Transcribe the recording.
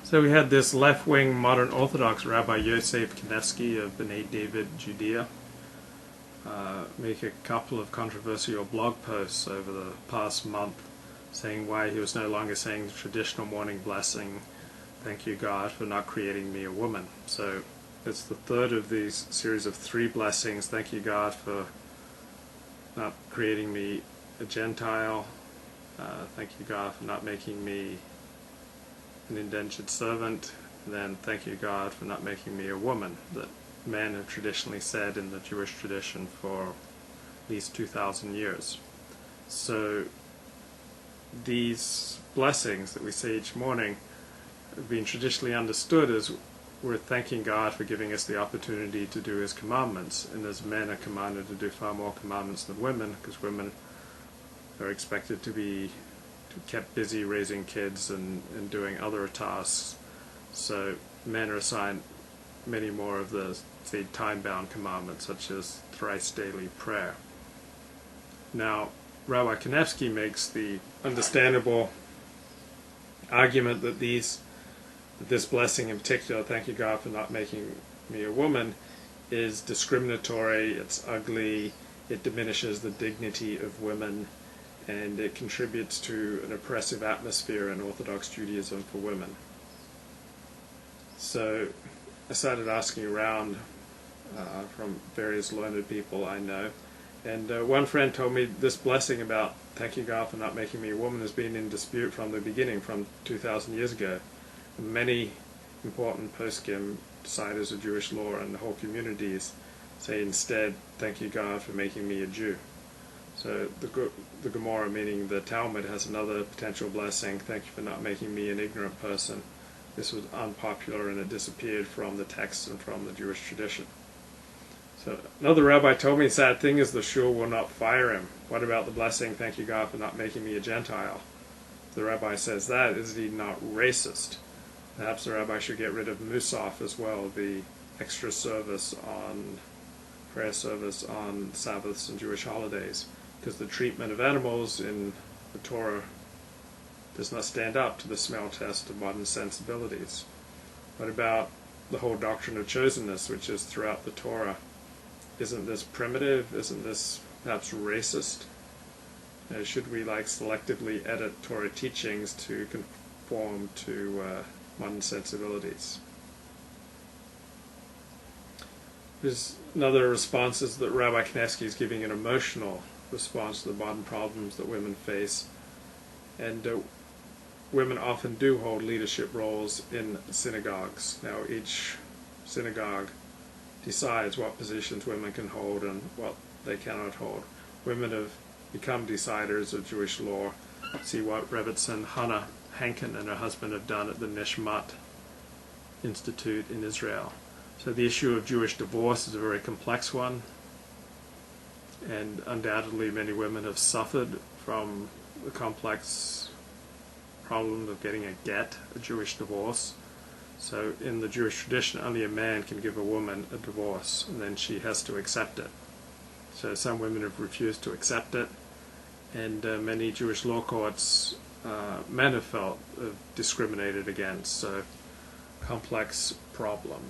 So we had this left-wing modern Orthodox Rabbi Yosef Kanevsky of B'nai David, Judea, make a couple of controversial blog posts over the past month saying why he was no longer saying the traditional morning blessing, "Thank you God for not creating me a woman." So it's the third of these series of 3 blessings. Thank you God for not creating me a Gentile. Thank you God for not making me an indentured servant. And then thank you God for not making me a woman, that men have traditionally said in the Jewish tradition for at least 2,000 years. So these blessings that we say each morning have been traditionally understood as we're thanking God for giving us the opportunity to do His commandments, and as men are commanded to do far more commandments than women, because women are expected to be kept busy raising kids and doing other tasks. So men are assigned many more of the, say, time-bound commandments, such as thrice daily prayer. Now, Rabbi Kanevsky makes the understandable argument that this blessing in particular, thank you God for not making me a woman, is discriminatory, it's ugly, it diminishes the dignity of women, and it contributes to an oppressive atmosphere in Orthodox Judaism for women. So I started asking around from various learned people I know, and one friend told me this blessing about thank you God for not making me a woman has been in dispute from the beginning, from 2,000 years ago. Many important poskim deciders of Jewish law and whole communities say instead, thank you God for making me a Jew. So the Gemara, meaning the Talmud, has another potential blessing, thank you for not making me an ignorant person. This was unpopular and it disappeared from the text and from the Jewish tradition. So another rabbi told me the sad thing is the shul will not fire him. What about the blessing, thank you God for not making me a Gentile? If the rabbi says that, is he not racist? Perhaps the rabbi should get rid of Musaf as well, the extra service on prayer service on Sabbaths and Jewish holidays, because the treatment of animals in the Torah does not stand up to the smell test of modern sensibilities. What about the whole doctrine of chosenness, which is throughout the Torah? Isn't this primitive? Isn't this perhaps racist? Should we selectively edit Torah teachings to conform to modern sensibilities? There's another response is that Rabbi Kanevsky is giving an emotional response to the modern problems that women face, and women often do hold leadership roles in synagogues. Now each synagogue decides what positions women can hold and what they cannot hold. Women have become deciders of Jewish law. See what Rebbetzin Hannah Hankin and her husband have done at the Nishmat Institute in Israel. So the issue of Jewish divorce is a very complex one, and undoubtedly many women have suffered from the complex problem of getting a Jewish divorce. So in the Jewish tradition, only a man can give a woman a divorce, and then she has to accept it. So some women have refused to accept it, and many Jewish law courts, men have felt discriminated against. So complex problem.